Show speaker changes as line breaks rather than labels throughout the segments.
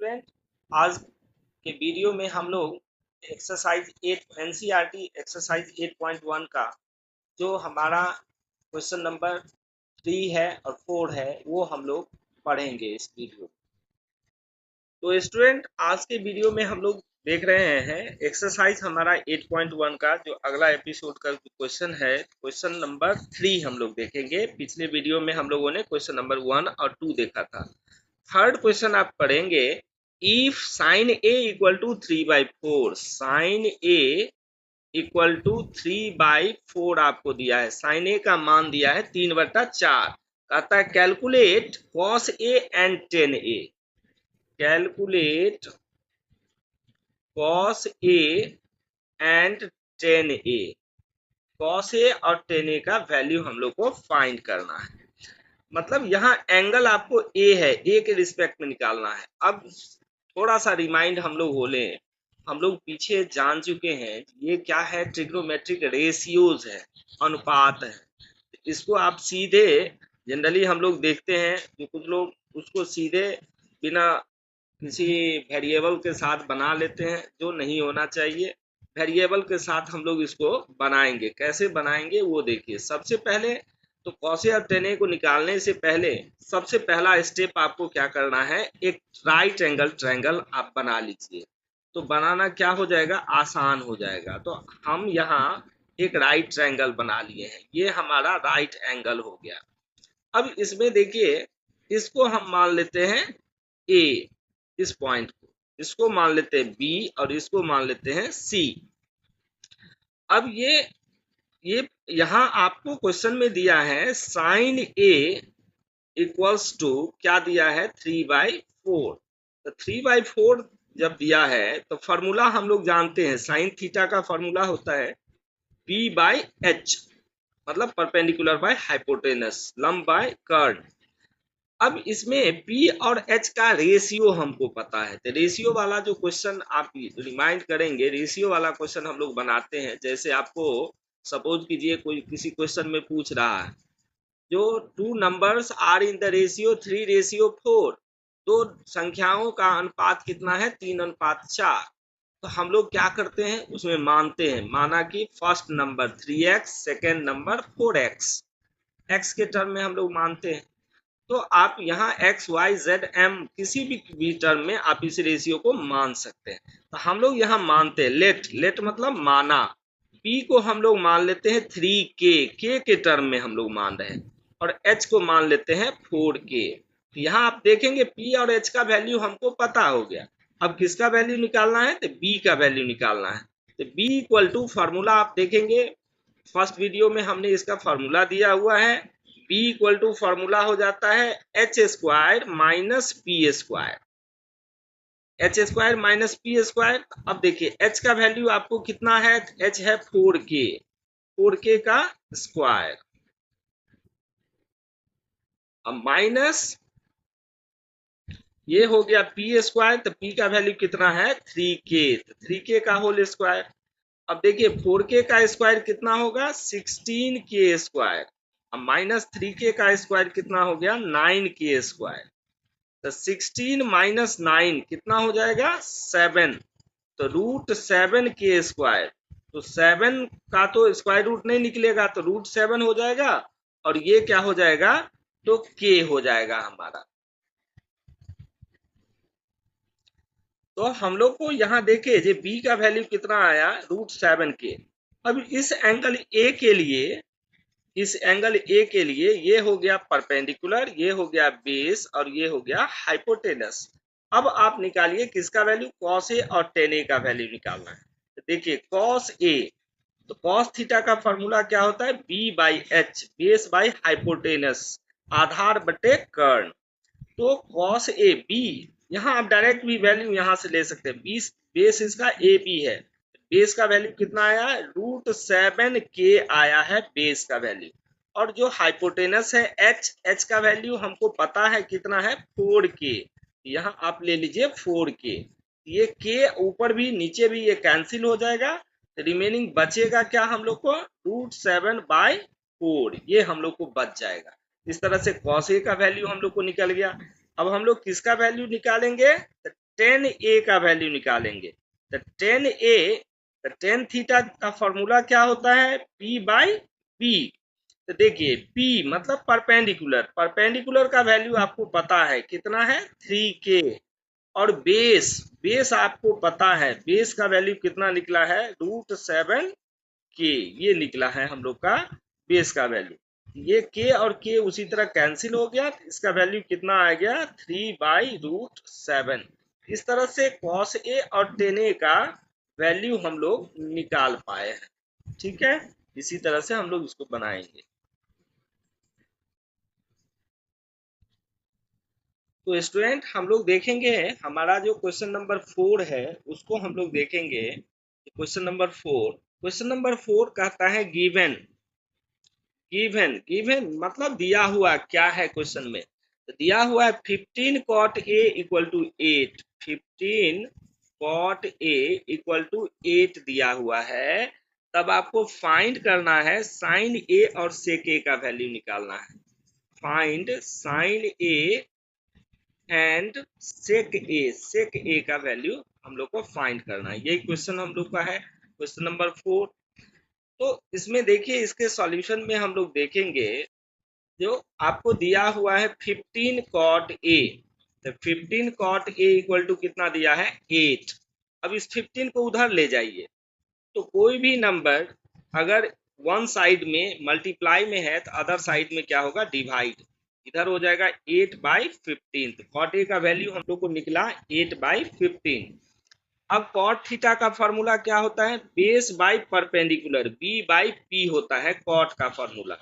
Student, आज के video में हम लोग एक्सरसाइज 8 एनसीईआरटी एक्सरसाइज 8.1 का जो हमारा क्वेश्चन नंबर 3 है और 4 है वो हम लोग पढ़ेंगे इस वीडियो में। तो स्टूडेंट, आज के वीडियो में हम लोग देख रहे हैं एक्सरसाइज हमारा 8.1 का जो अगला एपिसोड का क्वेश्चन है, क्वेश्चन नंबर 3 हम लोग देखेंगे। पिछले वीडियो में हम लोगों ने क्वेश्चन नंबर 1 और 2 देखा था। थर्ड क्वेश्चन आप पढ़ेंगे, if sine A equal to 3/4, sine A equal to 3/4 आपको दिया है, साइन ए का मान दिया है 3/4। कहता है calculate cos A and tan A, calculate cos A and tan A, cos A और टेन ए का वैल्यू हम लोग को फाइंड करना है। मतलब यहाँ एंगल आपको ए है, ए के रिस्पेक्ट में निकालना है। अब थोड़ा सा रिमाइंड हम लोग हो लें, हम लोग पीछे जान चुके हैं ये क्या है, ट्रिग्नोमेट्रिक रेशियोज है, अनुपात है। इसको आप सीधे जनरली हम लोग देखते हैं जो कुछ लोग उसको सीधे बिना किसी वेरिएबल के साथ बना लेते हैं, जो नहीं होना चाहिए। वेरिएबल के साथ हम लोग इसको बनाएंगे। कैसे बनाएंगे वो देखिए। सबसे पहले तो कॉस ए और टेन ए को निकालने से पहले सबसे पहला स्टेप आपको क्या करना है, एक राइट एंगल ट्रायंगल आप बना लीजिए। तो बनाना क्या हो जाएगा, आसान हो जाएगा। तो हम यहाँ एक राइट ट्रायंगल बना लिए हैं, ये हमारा राइट एंगल हो गया। अब इसमें देखिए, इसको हम मान लेते हैं ए, इस पॉइंट को, इसको मान लेते हैं बी और इसको मान लेते हैं सी। अब ये यहाँ आपको क्वेश्चन में दिया है साइन ए इक्वल्स टू क्या दिया है, 3/4। तो 3/4 जब दिया है तो फॉर्मूला हम लोग जानते हैं, साइन थीटा का फॉर्मूला होता है P/H, मतलब परपेंडिकुलर बाय हाइपोटेनस, लंब बाय कर्ड। अब इसमें P और H का रेशियो हमको पता है। तो रेशियो वाला जो क्वेश्चन आप रिमाइंड करेंगे, रेशियो वाला क्वेश्चन हम लोग बनाते हैं। जैसे आपको सपोज कीजिए कोई किसी क्वेश्चन में पूछ रहा है जो 2 numbers are in the ratio 3/4, दो संख्याओं का अनुपात कितना है, 3/4। तो हम लोग क्या करते हैं, उसमें मानते हैं, माना कि first number 3x, second number 4x, x के टर्म में हम लोग मानते हैं। तो आप यहाँ x, y, z, m किसी भी टर्म में आप इस रेशियो को मान सकते हैं। तो हम लोग यहाँ मानते हैं, लेट मतलब माना, p को हम लोग मान लेते हैं 3k, k के टर्म में हम लोग मान रहे हैं, और h को मान लेते हैं 4k। तो यहाँ आप देखेंगे p और h का वैल्यू हमको पता हो गया। अब किसका वैल्यू निकालना है, तो b का वैल्यू निकालना है। तो b इक्वल टू फार्मूला आप देखेंगे, फर्स्ट वीडियो में हमने इसका फार्मूला दिया हुआ है। b इक्वल टू फार्मूला हो जाता है h² minus P square, h² minus P square. अब देखिए h का वैल्यू आपको कितना है, h है 4k, 4k का स्क्वायर, अब माइनस ये हो गया p²। तो p का वैल्यू कितना है, 3k, 3k का होल स्क्वायर। अब देखिए 4k का स्क्वायर कितना होगा, 16k², अब माइनस 3k का स्क्वायर कितना हो गया, 9k²। तो 16 माइनस 9 कितना हो जाएगा, 7। तो √7k²। तो 7 का तो स्क्वायर रूट नहीं निकलेगा, तो √7 हो जाएगा, और ये क्या हो जाएगा, तो k हो जाएगा हमारा। तो हम लोग को यहाँ देखिए जे b का वैल्यू कितना आया, √7k। अब इस एंगल a के लिए, इस एंगल a के लिए ये हो गया परपेंडिकुलर, ये हो गया बेस, और ये हो गया हाइपोटेनस। अब आप निकालिए किसका वैल्यू, कॉस ए और टेन ए का वैल्यू निकालना है। तो देखिए कॉस ए, तो कॉस थीटा का फॉर्मूला क्या होता है, B/H, बेस बाय हाइपोटेनस, आधार बटे कर्ण। तो कॉस ए बी, यहाँ आप डायरेक्ट भी वैल्यू यहाँ से ले सकते हैं, बेस इसका ए बी है। बेस का वैल्यू कितना आया, √7k आया है बेस का वैल्यू। और जो हाइपोटेनस है h का वैल्यू हमको पता है कितना है, 4k। यहाँ आप ले लीजिए 4k, ये k ऊपर भी नीचे भी ये कैंसिल हो जाएगा। रिमेनिंग बचेगा क्या हम लोग को, √7/4, ये हम लोग को बच जाएगा। इस तरह से कॉस ए का वैल्यू हम लोग को निकल गया। अब हम लोग किसका वैल्यू निकालेंगे, टेन ए का वैल्यू निकालेंगे। तो टेन ए, तो टेन थीटा का फॉर्मूला क्या होता है, पी बाई पी। तो देखिए P मतलब परपेंडिकुलर, परपेंडिकुलर का वैल्यू आपको पता है कितना है 3K। और बेस, बेस आपको पता है, बेस का वैल्यू कितना निकला है √7K, ये निकला है हम लोग का बेस का वैल्यू। ये K और K उसी तरह कैंसिल हो गया, इसका वैल्यू कितना आ गया 3/√7। इस तरह से cos A और tan A का वैल्यू हम लोग निकाल पाए हैं। ठीक है, इसी तरह से हम लोग इसको बनाएंगे। तो स्टूडेंट हम लोग देखेंगे हमारा जो क्वेश्चन नंबर 4 है उसको हम लोग देखेंगे। क्वेश्चन नंबर 4, क्वेश्चन नंबर 4 कहता है गिवन, गिवन गिवन मतलब दिया हुआ क्या है क्वेश्चन में। तो दिया हुआ है 15 cot A equal to 8, 15 cot A equal to 8 दिया हुआ है। तब आपको फाइंड करना है साइन A और सेक A का वैल्यू निकालना है। फाइंड साइन A एंड सेक ए का वैल्यू हम लोग को फाइंड करना है। यही क्वेश्चन हम लोग का है, क्वेश्चन नंबर 4। तो इसमें देखिए इसके सॉल्यूशन में हम लोग देखेंगे, जो आपको दिया हुआ है 15 cot A, तो 15 cot A इक्वल टू कितना दिया है 8। अब इस 15 को उधर ले जाइए, तो कोई भी नंबर अगर वन साइड में मल्टीप्लाई में है तो अदर साइड में क्या होगा डिवाइड, इधर हो जाएगा 8/15। तो कॉट ए का वैल्यू हम लोग को निकला 8/15। अब कॉट थीटा का फॉर्मूला क्या होता है, base by perpendicular, B by P होता है कॉट का फॉर्मूला।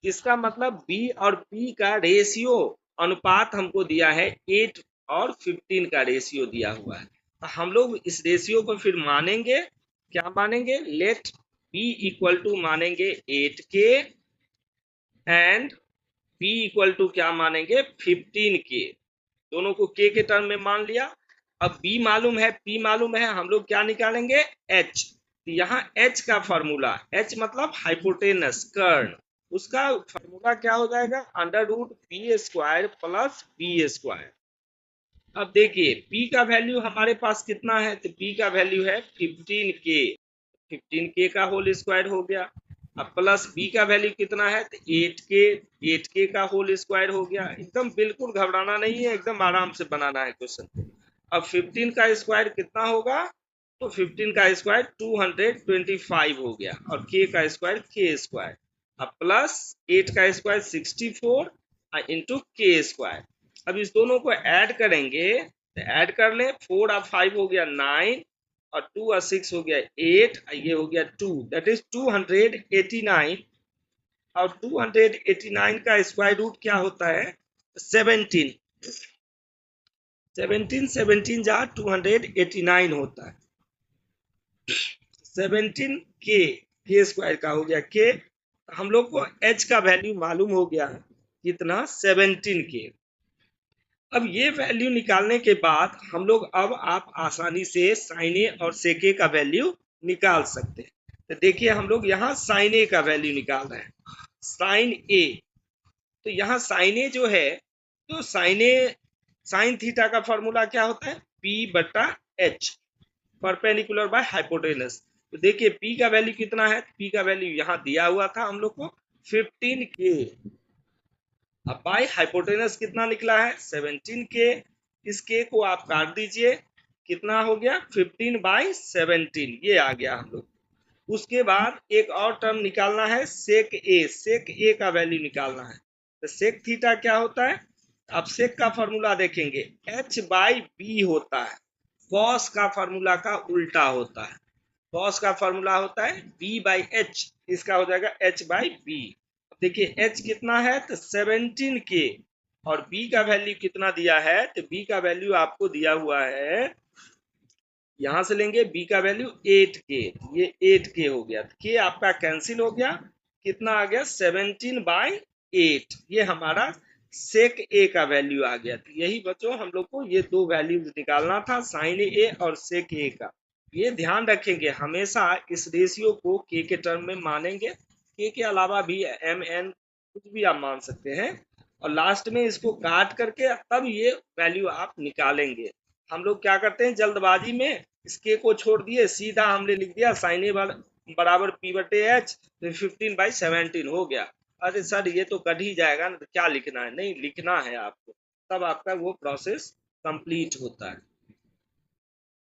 इसका मतलब बी और पी का रेशियो अनुपात हमको दिया है 8 और 15 का रेशियो दिया हुआ है। तो हम लोग इस रेशियो को फिर मानेंगे, क्या मानेंगे, लेट बी इक्वल टू मानेंगे 8K and P equal to क्या मानेंगे 15K। दोनों को K के टर्म में मान लिया। अब B मालूम है, P मालूम है, हम लोग क्या निकालेंगे H। तो यहाँ H का फॉर्मूला, H मतलब हाइपोटेनस कर्ण, उसका फॉर्मूला क्या हो जाएगा √P² प्लस B²। अब देखिए P का वैल्यू हमारे पास कितना है, तो P का वैल्यू है 15K, 15K का होल स्क्वायर हो गया। अब प्लस B का वैल्यू कितना है, तो 8K, 8K का होल स्क्वायर हो गया। एकदम बिल्कुल घबराना नहीं है, एकदम आराम से बनाना है क्वेश्चन को। अब 15 का स्क्वायर कितना होगा, तो 15 का स्क्वायर 225 हो गया, और K का स्क्वायर K²। अब प्लस 8 का स्क्वायर 64 इंटू K²। अब इस दोनों को ऐड करेंगे, तो ऐड कर ले, 4 और 5 हो गया 9, और 2 और 6 हो गया 8, ये हो गया 2, दैट इज 289। और 289 का स्क्वायर रूट क्या होता है 17, 17 जहाँ 289 होता है, 17K का हो गया K। हम लोग को H का वैल्यू मालूम हो गया है कितना 17K। अब ये वैल्यू निकालने के बाद हम लोग अब आप आसानी से साइन ए और सेक ए का वैल्यू निकाल सकते हैं। तो देखिए हम लोग यहाँ साइन ए का वैल्यू निकाल रहे हैं, साइन ए। तो यहाँ साइन ए जो है, तो साइन ए, साइन थीटा का फॉर्मूला क्या होता है P/H, परपेंडिकुलर बाय हाइपोटेनस। तो देखिए P का वैल्यू कितना है, P का वैल्यू यहाँ दिया हुआ था हम लोग को 15K। अब बाई हाइपोटेनस कितना निकला है 17K। इस K को आप काट दीजिए, कितना हो गया 15/17, ये आ गया हम लोग। उसके बाद एक और टर्म निकालना है सेक ए, सेक ए का वैल्यू निकालना है। तो सेक थीटा क्या होता है, अब सेक का फॉर्मूला देखेंगे H/B होता है, कॉस का फॉर्मूला का उल्टा होता है। कॉस का फॉर्मूला होता है B/H, इसका हो जाएगा H/B। देखिए H कितना है तो 17K, और B का वैल्यू कितना दिया है, तो B का वैल्यू आपको दिया हुआ है, यहां से लेंगे B का वैल्यू 8K, ये 8K हो गया, K आपका कैंसिल हो गया, कितना आ गया 17/8, ये हमारा सेक ए का वैल्यू आ गया। तो यही बच्चों हम लोग को ये दो वैल्यूज निकालना था, साइन ए और सेक ए का। ये ध्यान रखेंगे हमेशा इस रेशियो को के टर्म में मानेंगे, के अलावा भी एम एन कुछ भी आप मान सकते हैं, और लास्ट में इसको काट करके तब ये वैल्यू आप निकालेंगे। हम लोग क्या करते हैं जल्दबाजी में, इसके को छोड़ दिए, सीधा हमने लिख दिया साइन ए बराबर पी बटे एच, तो 15/17 हो गया। अरे सर ये तो कट ही जाएगा ना, तो क्या लिखना है, नहीं लिखना है आपको, तब आपका वो प्रोसेस कंप्लीट होता है।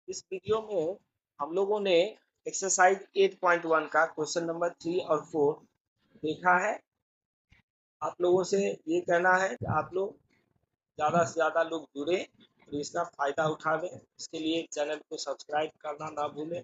इस वीडियो में हम लोगों ने एक्सरसाइज 8.1 का क्वेश्चन नंबर 3 और 4 देखा है। आप लोगों से ये कहना है कि आप लोग ज़्यादा से ज़्यादा लोग जुड़े और इसका फ़ायदा उठावें। इसके लिए चैनल को सब्सक्राइब करना ना भूलें।